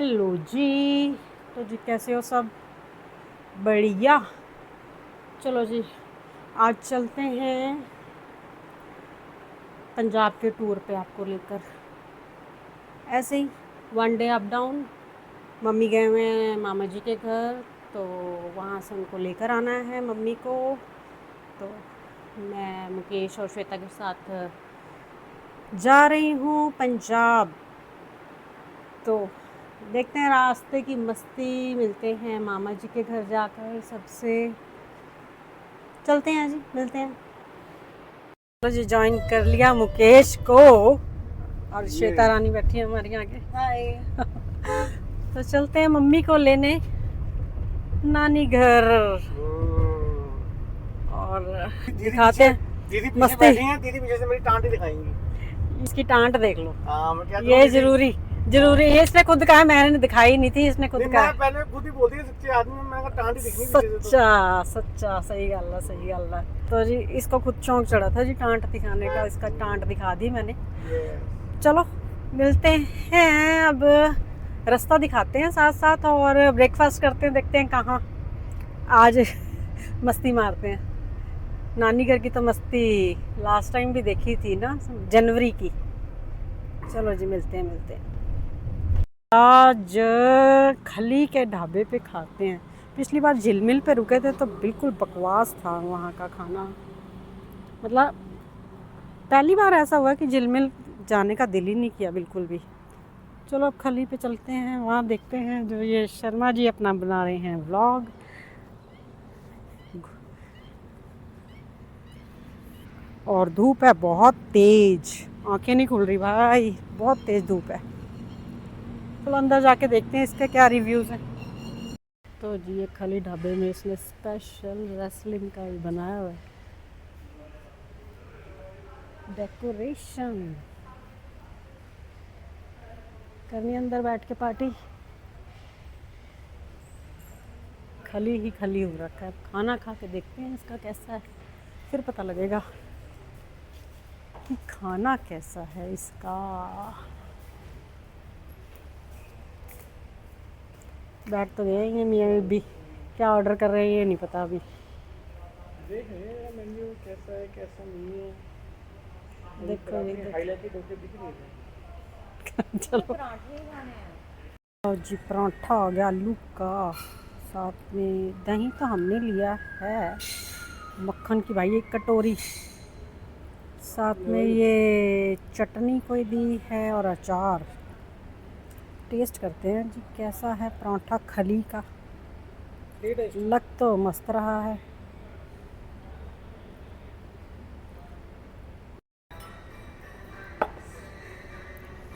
Hello जी। तो जी कैसे हो सब? बढ़िया। चलो जी, आज चलते हैं पंजाब के टूर पे आपको लेकर। ऐसे ही one day up down. Mummy गए हुए हैं मामा जी के घर, तो वहाँ से उनको लेकर आना है मम्मी को। तो मैं मुकेश और श्वेता के साथ जा रही हूँ पंजाब। तो देखते हैं रास्ते की मस्ती, मिलते हैं मामा जी के घर जाकर सबसे। चलते हैं जी, मिलते हैं। चलो जी, ज्वाइन कर लिया मुकेश को, और श्वेता रानी बैठी है हमारी आगे। हाय। तो चलते हैं मम्मी को लेने नानी घर, और दिखाते हैं मस्ती। दीदी पीछे से मेरी टांट ही दिखाएंगी। इसकी टांट देख लो। मैं ये जरूरी है। इसने खुद कहा, मैंने दिखाई नहीं थी, इसने खुद कहा। मैं पहले खुद ही बोलती है सच्चे आदमी में, मैं टांट ही दिखनी सच्चा सच्चा, सही गल है, सही गल है। तो जी इसको खुद शौक चढ़ा था जी टांट दिखाने का, इसका टांट दिखा दी मैंने। चलो मिलते हैं अब, रास्ता दिखाते हैं साथ साथ, और ब्रेकफास्ट करते हैं, देखते हैं कहाँ आज मस्ती मारते हैं। नानी घर की तो मस्ती लास्ट टाइम भी देखी थी ना, जनवरी की। चलो जी, मिलते हैं। आज खली के ढाबे पे खाते हैं। पिछली बार झिलमिल पे रुके थे तो बिल्कुल बकवास था वहाँ का खाना। मतलब पहली बार ऐसा हुआ कि झिलमिल जाने का दिल ही नहीं किया बिल्कुल भी। चलो अब खली पे चलते हैं, वहाँ देखते हैं जो ये शर्मा जी अपना बना रहे हैं व्लॉग। और धूप है बहुत तेज, आंखें नहीं खुल रही भाई, बहुत तेज धूप है। चलो अंदर जाके देखते हैं इसके क्या रिव्यूज़ हैं। तो जी ये खली ढाबे में इसने स्पेशल रेसलिंग का भी बनाया हुआ है डेकोरेशन। करनी अंदर बैठ के पार्टी। खली ही खली हो रखा है। खाना खा के देखते हैं इसका कैसा है, फिर पता लगेगा कि खाना कैसा है इसका। बैठ तो गए हैं मियाँ भी, क्या ऑर्डर कर रहे हैं ये नहीं पता अभी। देख मेन्यू कैसा है कैसा नहीं है। देखो हाईलाइटेड होके दिख रही है। चलो और जी पराठा आ गया आलू का, साथ में दही तो हमने लिया है, मक्खन की भाई एक कटोरी, साथ में ये चटनी कोई दी है और अचार। टेस्ट करते हैं जी कैसा है पराठा खली का। लग तो मस्त रहा है।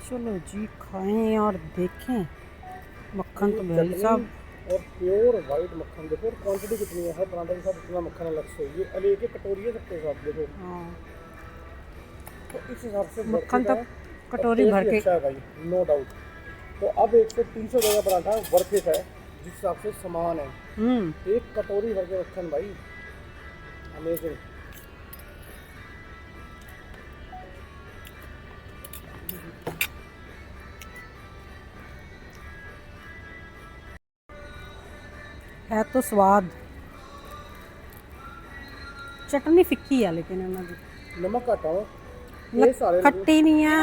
चलो जी खाएं और देखें। मक्खन तो भाई साहब, और प्योर वाइट मक्खन देखो, और क्वांटिटी कितनी है हर पराठे के साथ इतना मक्खन अलग से। ये अरे एक कटोरी है सबके साथ देखो। हाँ तो इस हिसाब से मक्खन तो कटोरी भर के। अच्छा है भाई, नो डाउट। तो अब 100-300 का पराठा वर्थ इट है जिस हिसाब से सामान है। एक कटोरी भर के मक्खन भाई, अमेजिंग। है तो स्वाद, चटनी फिक्की है लेकिन नमक घट हो, खट्टी नहीं है,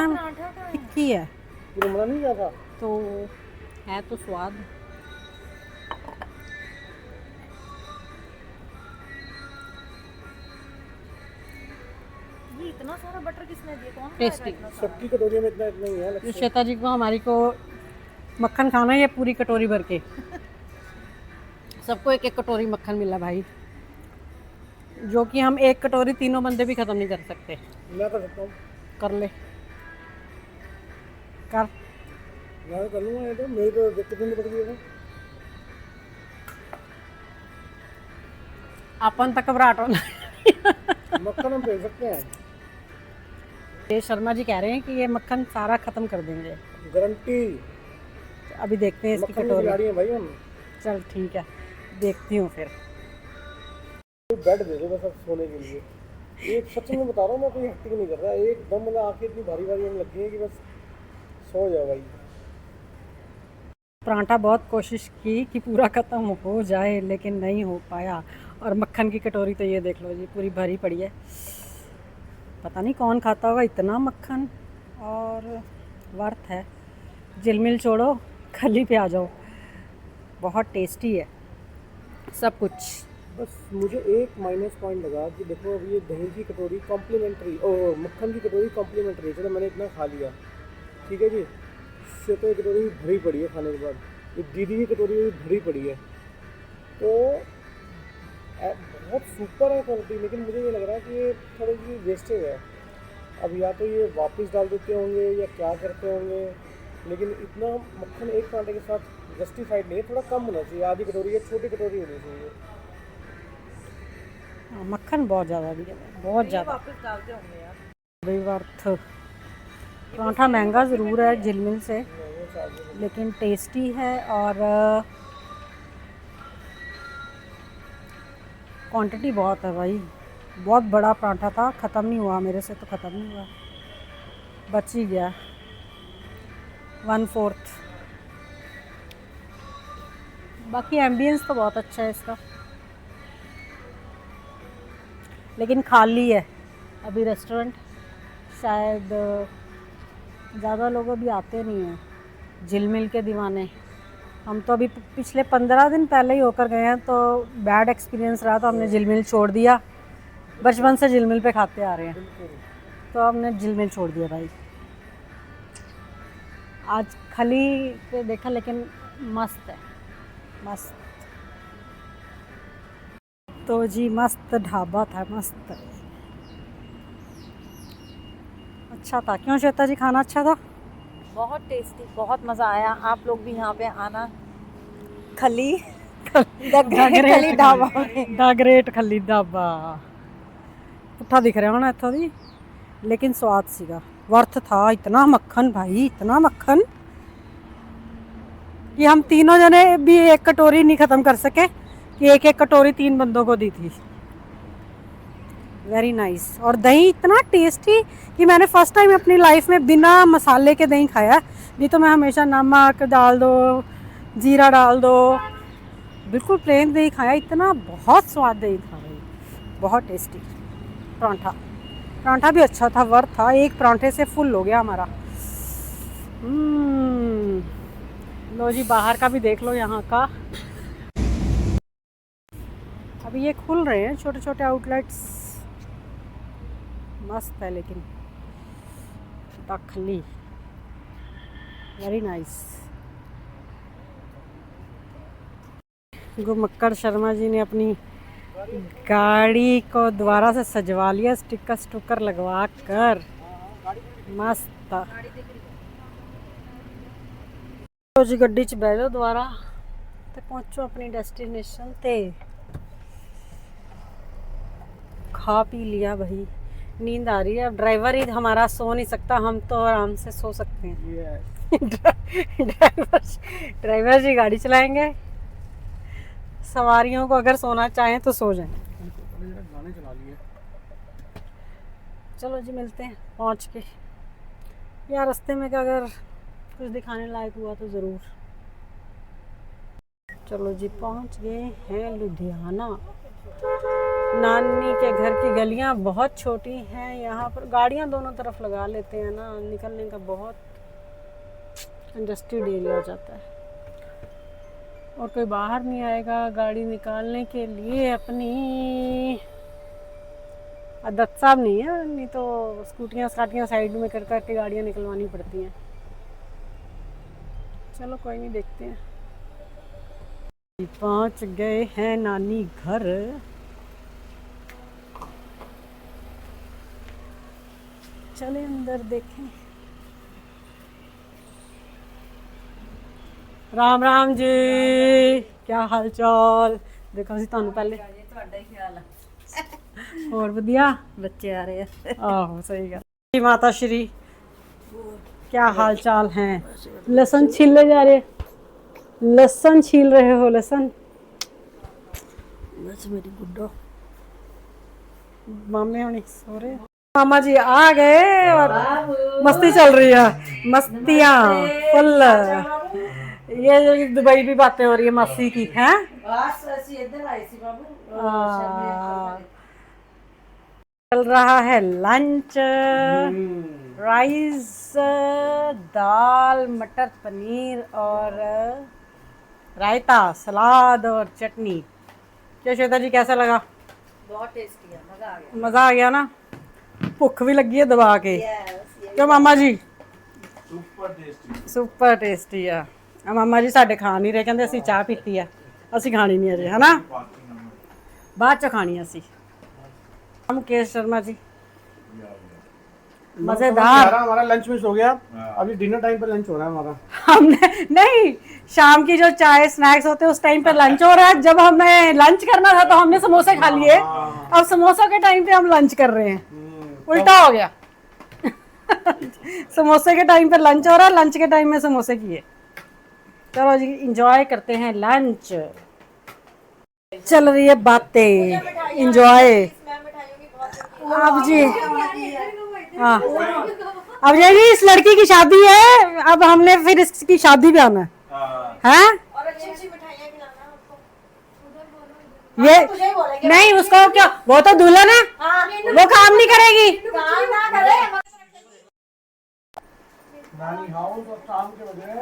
फिक्की है। मना नहीं किया था तो है तो स्वाद। ये इतना सारा बटर किसने दिया? कौन टेस्टी। सबकी कटोरी में इतना इतना ही है। श्वेता जी को हमारी को मक्खन खाना है, ये पूरी कटोरी भर के। सबको एक एक कटोरी मक्खन मिला भाई, जो कि हम एक कटोरी तीनों बंदे भी ख़त्म नहीं कर सकते। मैं कर सकता हूँ। कर ले, कर। मैं कर लूँगा, ये तो मेरी तो दिक्कत नहीं पड़ गई है। अपन तक घबराहट होना। मक्खन हम फेंक सकते हैं। ये शर्मा जी कह रहे हैं कि ये मक्खन सारा ख़त्म कर देंगे, गारंटी। तो अभी देखते हैं इसकी कटोरी। है भाई हम। चल ठीक है, देखती हूँ फिर। बेड दे दो बस अब सोने के लिए। एक सच में बता रहा हूँ, मैं कोई एक्टिंग नहीं कर रहा, एकदम मतलब आंखें इतनी भारी भारी लग गई है कि बस सो जाओ भाई। परांठा बहुत कोशिश की कि पूरा ख़त्म हो जाए, लेकिन नहीं हो पाया। और मक्खन की कटोरी तो ये देख लो जी, पूरी भरी पड़ी है। पता नहीं कौन खाता होगा इतना मक्खन। और वर्थ है, झिलमिल छोड़ो, खली पे आ जाओ। बहुत टेस्टी है सब कुछ। बस मुझे एक माइनस पॉइंट लगा कि देखो अब ये दही की कटोरी कॉम्प्लीमेंट्री, ओ मक्खन की कटोरी कॉम्प्लीमेंट्री है। चलो मैंने इतना खा लिया, ठीक है जी। श्वेता की कटोरी भरी पड़ी है खाने के बाद, ये दीदी की कटोरी भी भरी पड़ी है। तो बहुत सुपर है क्वालिटी, लेकिन मुझे ये लग रहा है कि ये थोड़ी सी वेस्टेज है। अब या तो ये वापस डाल देते होंगे या क्या करते होंगे, लेकिन इतना मक्खन एक पराठे के साथ जस्टिफाइड नहीं है। थोड़ा कम होना चाहिए, आधी कटोरी या छोटी कटोरी होनी चाहिए। मक्खन बहुत ज़्यादा दिया, बहुत ज़्यादा। वापस डालते होंगे यार। भाई वर्थ। पराठा महंगा ज़रूर है झिलमिल से, लेकिन टेस्टी है। और क्वांटिटी बहुत है भाई, बहुत बड़ा पराठा था। ख़त्म नहीं हुआ मेरे से, तो ख़त्म नहीं हुआ, बच ही गया 1/4। बाकी एम्बियंस तो बहुत अच्छा है इसका, लेकिन खाली है अभी रेस्टोरेंट। शायद ज़्यादा लोग अभी आते नहीं हैं झिलमिल के दीवाने। हम तो अभी पिछले 15 दिन पहले ही होकर गए हैं, तो बैड एक्सपीरियंस रहा, तो हमने झिलमिल छोड़ दिया। बचपन से झिलमिल पे खाते आ रहे हैं, तो हमने झिलमिल छोड़ दिया भाई। आज खली पे देखा, लेकिन मस्त है, मस्त। तो जी मस्त ढाबा था, मस्त, अच्छा था। क्यों श्वेता जी, खाना अच्छा था? बहुत टेस्टी, बहुत मज़ा आया। आप लोग भी यहाँ पे आना। खली खली ढाबा, द ग्रेट खली ढाबा। पुट्ठा दिख रहा होना इत्थों दी, लेकिन स्वाद सीगा, वर्थ था। इतना मक्खन भाई, इतना मक्खन कि हम तीनों जने भी एक कटोरी नहीं ख़त्म कर सके, कि एक एक कटोरी 3 बंदों को दी थी। Very nice. और दही इतना टेस्टी कि मैंने फर्स्ट टाइम अपनी लाइफ में बिना मसाले के दही खाया। नहीं तो मैं हमेशा नमक डाल दो, जीरा डाल दो, बिल्कुल प्लेन दही खाया। इतना बहुत स्वाद दही था भाई, बहुत टेस्टी। परांठा भी अच्छा था, वर्थ था। एक परांठे से फुल हो गया हमारा। लो जी, बाहर का भी देख लो यहाँ का। अभी ये खुल रहे हैं छोटे छोटे आउटलेट्स, मस्त है। लेकिन खली वेरी नाइस। गुरमक्कड़ शर्मा जी ने अपनी गाड़ी को दोबारा से सजवा लिया, स्टिकर स्टुकर लगवा कर, मस्त। तो जी गड्डी च बैठ जाओ दोबारा, तो पहुँचो अपनी डेस्टिनेशन ते। खा पी लिया भाई, नींद आ रही है। अब ड्राइवर ही हमारा सो नहीं सकता, हम तो आराम से सो सकते हैं। ड्राइवर जी गाड़ी चलाएंगे, सवारियों को अगर सोना चाहें तो सो जाएं। गाने चला लिए। चलो जी, मिलते हैं पहुंच के। यार रास्ते में अगर कुछ दिखाने लायक हुआ तो ज़रूर। चलो जी, पहुंच गए हैं लुधियाना। नानी के घर की गलियां बहुत छोटी हैं, यहाँ पर गाड़ियाँ दोनों तरफ लगा लेते हैं ना, निकलने का बहुत इंडस्ट्रियल एरिया हो जाता है, और कोई बाहर नहीं आएगा गाड़ी निकालने के लिए। अपनी अदत साहब नहीं है, नहीं तो स्कूटियाँ स्काटियाँ साइड में कर करके गाड़ियाँ निकलवानी पड़ती हैं। चलो कोई नहीं, देखते हैं। पहुंच गए हैं नानी घर। चले अंदर देखें। राम राम जी, क्या हाल चाल? देखो जी, ਤੁਹਾਨੂੰ ਪਹਿਲੇ ਤੁਹਾਡਾ ਹੀ ਖਿਆਲ ਆ। ਹੋਰ ਵਧੀਆ ਬੱਚੇ ਆ ਰਹੇ ਆ। ਆਹੋ सही गल। जी माता श्री, क्या हाल चाल हैं? लहसुन छीले जा रहे, लहसुन छील रहे हो? लहसुन बस मेरी गुड्डो मामे होनी सो रहे। मामा जी आ गए और मस्ती चल रही है, मस्तियाँ फुल। ये दुबई भी बातें हो रही है मासी की हैं। बस ऐसी इधर आई सी बाबू चल रहा है लंच, राइस, दाल, मटर पनीर और रायता, सलाद और चटनी। क्या श्वेता जी कैसा लगा? बहुत टेस्टी है, मजा आ गया। मज़ा आ गया ना? भुख भी लगी है दबा के। क्यों मामा जी? सुपर टेस्टी है। मामा जी साडे खा नहीं रहे, कहते ਅਸੀਂ ਚਾਹ ਪੀਤੀ ਆ, ਅਸੀਂ ਖਾਣੀ ਨਹੀਂ ਅਜੇ, ਹਨਾ ਬਾਅਦ ਚ ਖਾਣੀ ਆ ਅਸੀਂ। मुकेश शर्मा जी मजेदार। हमारा लंच मिस हो गया, अभी डिनर टाइम पर लंच हो रहा है हमारा। हमने नहीं, शाम की जो चाय स्नैक्स होते हैं उस टाइम पे लंच हो रहा है। जब हमें लंच करना था तो हमने समोसे खा लिए, अब समोसा के टाइम पे हम लंच कर रहे हैं, उल्टा हो गया। समोसे के टाइम पे लंच हो रहा है, लंच के टाइम में समोसे किए। चलो जी इंजॉय करते हैं लंच। चल रही है बातें, इंजॉय। अब जी हाँ, अब ये जी इस लड़की की शादी है, अब हमने फिर इसकी शादी पे आना है। और अच्छी अच्छी मिठाइयाँ खिलाना उसको। ये नहीं, उसको क्या, वो तो दुल्हन है, वो काम नहीं करेगी। काम ना करे। नानी हाउस और शाम के बजे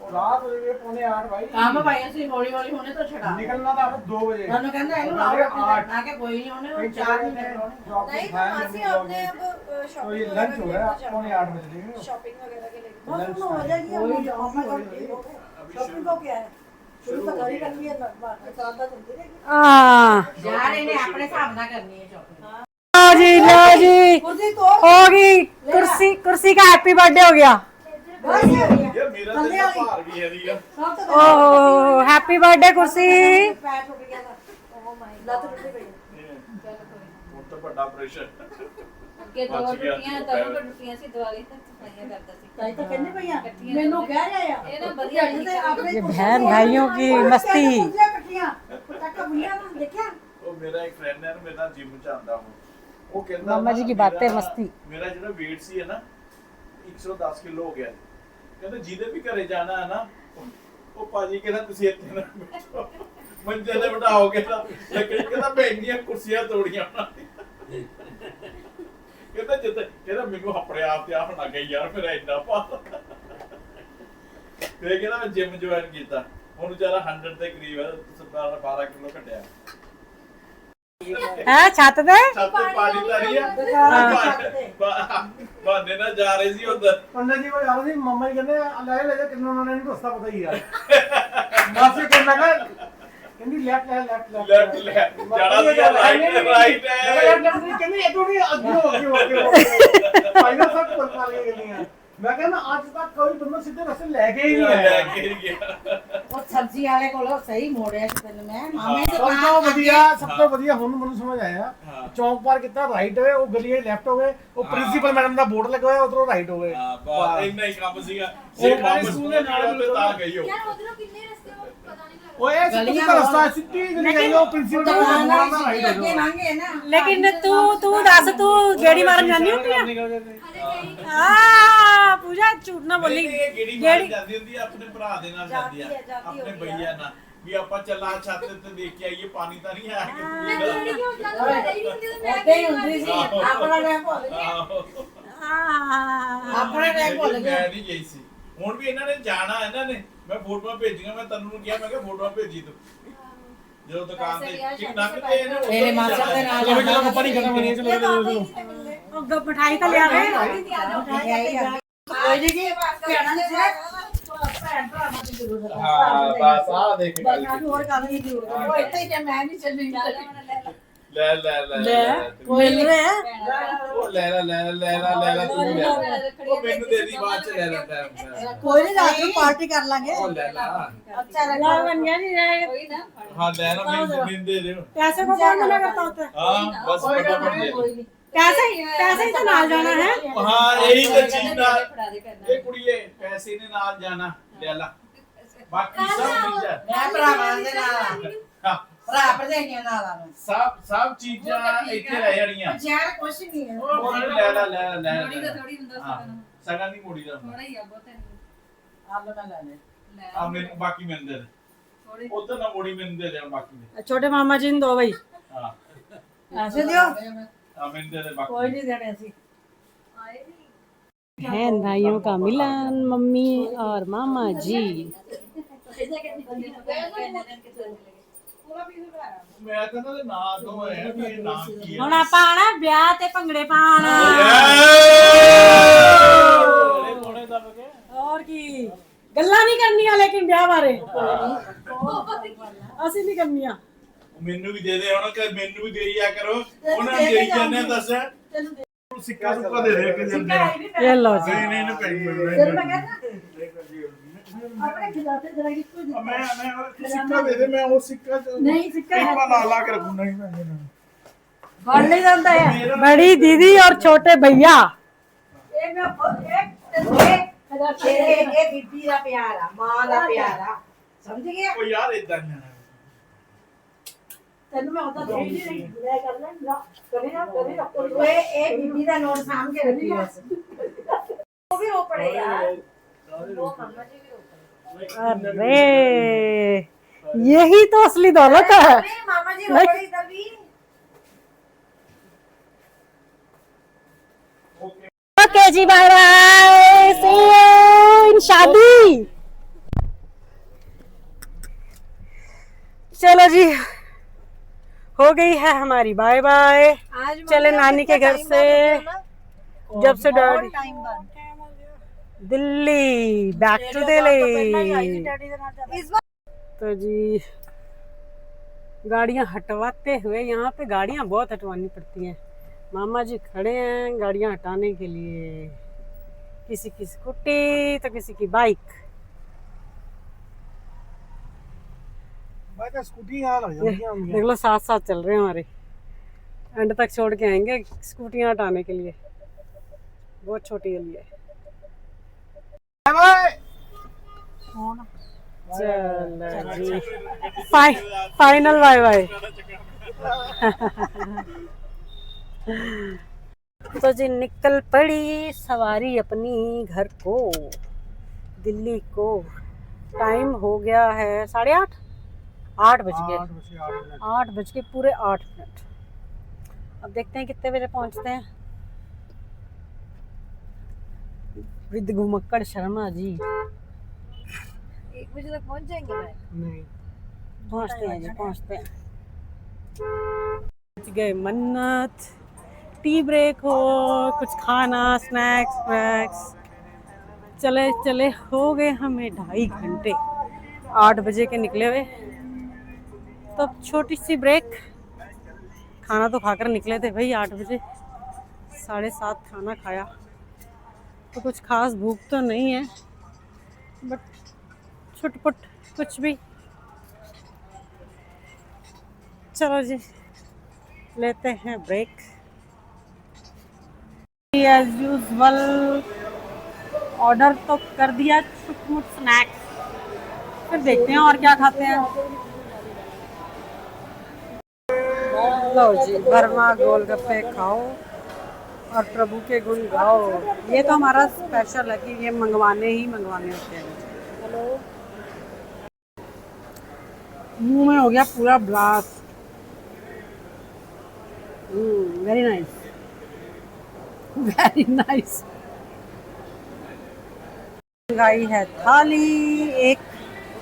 और रात बजे 7:45 भाई। ਕੰਮ ਭਾਈ ਅਸੀਂ ਹੌਲੀ ਹੌਲੀ ਹੋਣੇ ਤੋਂ ਛਡਾ निकलना था हमें 2 बजे। ਤੁਹਾਨੂੰ ਕਹਿੰਦਾ ਇਹਨੂੰ ਆ ਕੇ ਕੋਈ ਨਹੀਂ ਹੋਣੇ ਉਹ 4 ਮਿੰਟ नहीं तो मासी आपने अब तो ये शॉपिंग लंच हो रहा है 7:45 बजे। शॉपिंग वगैरह के लिए लंच हो जाएगी। शॉपिंग को क्या है, शुरू तो कर ही रखी है, सादा चलती रहेगी। ਯਾਰ ਇਹਨੇ ਆਪਣੇ ਹਿਸਾਬ ਨਾਲ ਕਰਨੀ ਹੈ ਸ਼ਾਪਿੰਗ। लो जी, लो जी, कुर्सी तो होगी कुर्सी, कुर्सी का हैप्पी बर्थडे हो गया। बस ये हो गया। ਯਾਰ ਮੇਰਾ ਤੇ ਭਾਰ ਵੀ ਹੈ ਦੀਗਾ सब तो ओह हैप्पी बर्थडे कुर्सी। पैर टूट गया था। ओह माय गॉड, लत टूट गई। ਹੁਣ ਤਾਂ ਵੱਡਾ ਪ੍ਰੈਸ਼ਰ ਅੱਗੇ ਦੋ ਟੁੱਟੀਆਂ ਤਦੋਂ ਟੁੱਟੀਆਂ ਸੀ, ਦਿਵਾਲੀ ਤੱਕ ਸਫਾਈਆਂ ਕਰਦਾ ਸੀ। ताई तो कहने भैया मैनू कह रहा है ਇਹ ਨਾ ਵਧੀਆ ते अपने ये बहन भाइयों की मस्ती। इकट्ठियां तक बुढ़िया ना देखा। ਉਹ ਮੇਰਾ ਇੱਕ ਫਰੈਂਡ ਹੈ ਨਾ, ਮੇਰੇ ਨਾਲ ਜਿਮ ਚ ਆਉਂਦਾ ਉਹ ਕਹਿੰਦਾ मामा जी की बातें मस्ती। ਮੇਰਾ ਜਿਹੜਾ weight ਸੀ ਹੈ ਨਾ 110 ਕਿਲੋ ਹੋ ਗਿਆ। ਕਹਿੰਦਾ ਜਿਹਦੇ ਵੀ ਘਰੇ ਜਾਣਾ ਹੈ ਨਾ, ਉਹ ਭਾਜੀ ਕਹਿੰਦਾ ਤੁਸੀਂ ਇੱਥੇ ਨਾ ਬੈਠੋ, ਮੰਜੇ ਤੇ ਬਿਠਾਓਗੇ ਨਾ ਲੱਕੜੀ, ਕਹਿੰਦਾ ਮੈਂ ਇੰਨੀਆਂ ਕੁਰਸੀਆਂ ਤੋੜੀਆਂ ਉਹਨਾਂ ਦੀਆਂ। ਕਹਿੰਦਾ ਜਿੱਤੇ ਕਹਿੰਦਾ ਮੈਨੂੰ ਆਪਣੇ ਆਪ ਤੇ ਆਪ ਨਾ ਗਈ ਯਾਰ, ਮੇਰਾ ਇੰਨਾ ਭਾਰ। ਤੇ ਕਹਿੰਦਾ ਮੈਂ ਜਿਮ ਜੁਆਇਨ ਕੀਤਾ, ਹੁਣ ਵਿਚਾਰਾ 100 ਦੇ ਕਰੀਬ ਹੈ, 12 ਕਿਲੋ ਘਟਿਆ। है छत पे ਛੱਤ ਤੇ ਪਾਣੀ ਤਾਰੀ ਆ, ਬਹਾਨੇ ਨਾਲ ਜਾ ਰਹੇ ਸੀ ਉਧਰ। पंडित जी को याद नहीं, मम्मा जी कहते ले ले जा कितना उन्होंने नहीं दोस्ता पता ही यार। मासी कहना का कहनी लेफ्ट ਲੈਫਟ ਲੈ ਜਾਣਾ ਸੀ ਰਾਈਟ ਹੈ। कहनी ये तो भी आगे हो फाइनल सब कर पा लिए गलियां। मैं कहना आज तक कोई तुमने सीधे रास्ते लेके ही नहीं ਲੈ आया। ਕੇ ਹੀ ਗਿਆ। ਉਹ ਸਬਜ਼ੀ ਵਾਲੇ ਕੋਲੋਂ ਸਹੀ ਮੋੜਿਆ ਸੀ ਤੈਨੂੰ ਮੈਂ ਮਾਮੇ ਦੇ ਸਭ ਤੋਂ ਵਧੀਆ ਹੁਣ ਮੈਨੂੰ ਸਮਝ ਆਇਆ। ਚੌਂਕ ਪਾਰ ਕੀਤਾ ਰਾਈਟ ਹੋਏ, ਉਹ ਗਲੀਆਂ ਲੈਫਟ ਹੋ ਗਏ, ਉਹ ਪ੍ਰਿੰਸੀਪਲ ਮੈਡਮ ਦਾ ਬੋਰਡ ਲੱਗਾ ਹੋਇਆ ਉਧਰੋਂ ਰਾਈਟ ਹੋ ਗਏ। ਹਾਂ ਬਸ ਇੰਨਾ ਹੀ ਕੰਮ ਸੀਗਾ। ਜੇ ਕੰਮ ਸਕੂਲ ਦੇ ਨਾਲ ਤੇ ਤਾਂ ਗਈ ਹੋ। ਯਾਰ ਉਧਰੋਂ ਕਿੰਨੇ ਰਸਤੇ ਉਹ ਪਤਾ ਨਹੀਂ ਲੱਗਦਾ। ਉਹ ਇਹ ਸਿੱਧੀ ਰਸਤਾ ਸਿੱਧੀ ਗਲੀ ਗਈ, ਉਹ ਪ੍ਰਿੰਸੀਪਲ ਦਾ ਬੋਰਡ ਦਾ ਰਾਈਟ ਹੋ ਅੱਗੇ ਗਿਆ। ਲੰਘੇ ਨਾ लेकिन तू दस, तू गेड़ी मारन जानी होती है? हाँ पूजा झूठ ना बोली। ਇਹ ਗੇੜੀ ਮਾਰ ਜਾਂਦੀ ਹੁੰਦੀ ਆ, ਆਪਣੇ ਭਰਾ ਦੇ ਨਾਲ ਜਾਂਦੀ ਆ, ਆਪਣੇ ਭਈਆ ਨਾਲ ਵੀ ਆਪਾਂ ਚੱਲਾਂ ਛੱਤ ਤੇ ਦੇਖ ਕੇ ਆਈਏ ਪਾਣੀ ਤਾਂ ਨਹੀਂ ਆਇਆ ਮੈਂ ਜਿਹੜੀ ਕਿਉਂ ਜਾਂਦਾ ਰਹੀ ਹੁੰਦੀ ਤੇ ਮੈਂ ਏਦਾਂ ਹੀ ਹੁੰਦੀ ਸੀ ਆਪਣਾ ਟਾਈਮ ਭੁੱਲ ਗਏ हाँ ਆਪਣਾ ਟਾਈਮ ਭੁੱਲ ਗਏ। ਮੈਂ ਨਹੀਂ ਗਈ ਸੀ। ਹੁਣ ਵੀ ਇਹਨਾਂ ਨੇ ਜਾਣਾ, ਇਹਨਾਂ ਨੇ ਮੈਂ ਫੋਟੋਆਂ ਭੇਜੀਆਂ, ਮੈਂ ਤੈਨੂੰ ਨੂੰ ਕਿਹਾ ਮੈਂ ਕਿਹਾ ਫੋਟੋਆਂ ਭੇਜੀ ਤੂੰ ਜਦੋਂ ਦੁਕਾਨ ਤੇ ਕਿ ਨੰਗਦੇ ਇਹਨੇ ਤੇਰੇ ਮਾਸੜ ਦੇ ਨਾਲ ਚਲੋ ਚਲੋ ਕੱਪਾ ਨਹੀਂ ਖਤਮ ਕਰੀਏ, ਚਲੋ ਚਲੋ ਚਲੋ। मिठाई तो लिया गए। ਕੋਈ ਨਹੀਂ ਜੀ ਭੈਣਾਂ ਦੇ ਭੈਣ ਭਰਾਵਾਂ ਦੀ ਜ਼ਰੂਰਤ ਹੈ। ਹਾਂ ਬਸ ਆ ਦੇਖ ਗੱਲ और काम की जरूरत है। ਉਹ ਇੱਥੇ ਹੀ ਤੇ ਮੈਂ ਨਹੀਂ ਚੱਲੀ ਲੈ कोई मिल रहे हैं। ਉਹ ਲੈ ਤੂੰ ਲੈ ਉਹ ਮੈਨੂੰ ਦੇ ਦੀ ਬਾਅਦ ਚ ਲੈ ਲੈ ਟਾਈਮ। कोई नहीं, रात को पार्टी कर लेंगे। ਉਹ ਲੈ ਲਾ। अच्छा लाल बन गया जी ये। ਕੋਈ ਨਾ ਹਾਂ ਲੈ ਨਾ ਮੈਨੂੰ ਦੇ ਦਿਓ। पैसे को कौन मना करता होता है? ਹਾਂ ਬਸ ਫਟਾਫਟ ਦੇ ਦਿਓ। पैसे ही तो नाल जाना है। ਹਾਂ ਇਹੀ ਤਾਂ ਚੀਜ਼ ਨਾਲ ਫੜਾ ਦੇ ਕਰਨਾ। ਇਹ ਕੁੜੀਏ ਪੈਸੇ ਨੇ ਨਾਲ ਜਾਣਾ ਲੈ ਲਾ, ਬਾਕੀ ਸਭ ਚੀਜ਼ਾਂ ਮੈਂ ਭਰਾਵਾਂ ਦੇ ਨਾਲ ਆ। ਹਾਂ, ਭਰਾ ਭਰਜਾਈਆਂ ਨਾਲ ਆ ਮੈਂ। ਸਭ ਚੀਜ਼ਾਂ ਇੱਥੇ ਰਹਿ ਜਾਣੀਆਂ। ਯਾਰ ਕੁਛ ਨਹੀਂ ਹੈ। ਉਹ ਲੈ ਥੋੜੀ ਦਾ ਥੋੜੀ ਹੁੰਦਾ ਹਾਂ, ਸਗਨ ਸਗਨ ਦੀ ਮੋੜੀ ਦਾ ਹੁੰਦਾ। ਥੋੜਾ ਹੀ ਆ ਬਹੁਤ ਹੈ। ਆਲੂ ਮੈਂ ਲੈ ਲੈ ਆ ਮੈਨੂੰ ਬਾਕੀ ਮੈਨੂੰ ਦੇ ਦੇ ਉਧਰ ਨਾ ਮੋੜੀ ਮੈਨੂੰ ਦੇ ਦੇ ਬਾਕੀ ਦੇ छोटे मामा जी ने दो भाई ਹਾਂ ऐसे दियो ਆ ਮੈਨੂੰ ਦੇ ਦੇ ਬਾਕੀ कोई नहीं देने ऐसी है भाइयों का मिलन मम्मी और मामा जी। ਮੈਂ ਕਹਿੰਦਾ ਤੇ ਨਾਂ ਤੋਂ ਹੈ ਵੀ ਇਹ ਨਾਮ ਕੀ ਹੈ ਹੁਣ ਆਪਾਂ ਆਣਾ ਵਿਆਹ ਤੇ ਭੰਗੜੇ ਪਾਣ ਥੋੜੇ ਦੱਬ ਕੇ और की ਗੱਲਾਂ ਨਹੀਂ ਕਰਨੀਆਂ ਲੇਕਿਨ ਵਿਆਹ ਬਾਰੇ ਅਸੀਂ ਨਹੀਂ ਕਰਨੀਆਂ। ਮੈਨੂੰ ਵੀ ਦੇ ਦੇ ਹੁਣ ਕਿ ਮੈਨੂੰ ਵੀ ਦੇਈ ਆ ਕਰੋ ਉਹਨਾਂ ਨੂੰ ਦੇਈ ਜਾਂਦੇ ਦੱਸ ਸਿੱਕਾ ਸੁੱਕਾ ਦੇ ਦੇ ਕੇ ਜਾਂਦੇ ये लो जी ਨਹੀਂ ਨਹੀਂ ਕਰੀ चल मैं कहता अपने खिलाते जरा किसको दे ਮੈਂ ਸਿੱਕਾ ਦੇ ਦੇ ਮੈਂ ਉਹ ਸਿੱਕਾ नहीं सिक्का है ਲਾ ला के रखूं नहीं मैं बढ़ नहीं जाता है बड़ी दीदी और छोटे भैया एक में ये बीबी का प्यारा मां का प्यारा समझ गया ਉਹ ਯਾਰ ਇਦਾਂ ਨਹੀਂ तेन मैं होता थोड़ी नहीं मैं कर ले ना करे ना ओए एक बीबी का नोट साम के रखी बस वो भी हो पड़े यार वो मामा जी भी हो पड़े अरे यही तो असली दौलत है। अरे मामा जी हो पड़ी तभी ओके जी bye bye see you in शादी। चलो जी हो गई है हमारी बाय बाय। आज चले नानी के घर से जब से डैडी टाइम बाद दिल्ली बैक टू दिल्ली। इस बार तो जी गाड़ियां हटवाते हुए यहाँ पे गाड़ियां बहुत हटवानी पड़ती हैं। मामा जी खड़े हैं गाड़ियां हटाने के लिए, किसी की स्कूटी तो किसी की बाइक। भाई का स्कूटी यहाँ लग जाती है देख लो साथ साथ चल रहे हैं हमारे, एंड तक छोड़ के आएंगे स्कूटियां हटाने के लिए। बहुत छोटी गली है। चलो जी फाइनल बाय बाय। तो जी निकल पड़ी सवारी अपनी घर को, दिल्ली को। टाइम हो गया है 8:30, 8 बज गए, 8 बज के पूरे 8 मिनट। अब देखते हैं कितने बजे पहुंचते हैं। विद घुमक्कड़ शर्मा जी 1 बजे तक पहुंच जाएंगे भाई। नहीं पहुंचते हैं जी, पहुंचते हैं। पहुंच गए मन्नत। टी ब्रेक हो, कुछ खाना, स्नैक्स वैक्स। चले चले हो गए हमें 2.5 घंटे। 8 बजे के निकले हुए, तो छोटी सी ब्रेक। खाना तो खाकर निकले थे भाई 8 बजे, 7:30 खाना खाया। तो कुछ खास भूख तो नहीं है, बट छुटपुट कुछ भी। चलो जी लेते हैं ब्रेक। एज यूजुअल ऑर्डर तो कर दिया छुटमुट स्नैक्स, फिर देखते हैं और क्या खाते हैं। लो जी बर्मा गोलगप्पे खाओ और प्रभु के गुण गाओ। ये तो हमारा स्पेशल है कि ये मंगवाने ही मंगवाने होते हैं। हेलो, मुंह में हो गया पूरा blast. Very nice, very nice. मंगाई है थाली एक।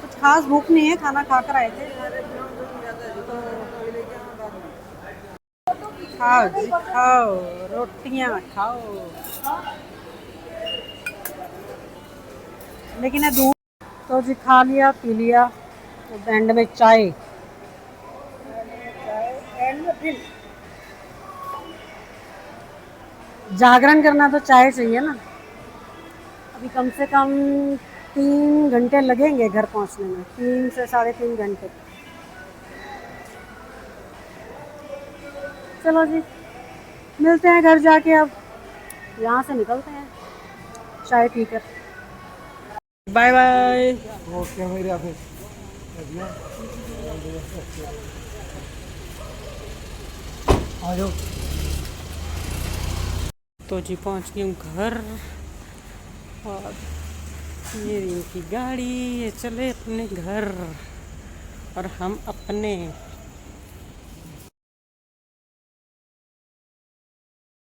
कुछ खास भूख नहीं है, खाना खाकर आए थे। खाओ जी खाओ, रोटियां खाओ। लेकिन ये दूध तो जी खा लिया पी लिया, तो एंड में चाय। जागरण करना तो चाय चाहिए ना। अभी कम से कम 3 घंटे लगेंगे घर पहुंचने में, 3 से 3.5 घंटे। चलो जी मिलते हैं घर जाके। अब यहाँ से निकलते हैं चाय पीकर। Bye bye. ओके मेरे यहाँ पे आ जाओ। तो जी पहुँच गई हूँ घर, और ये इनकी गाड़ी, ये चले अपने घर और हम अपने।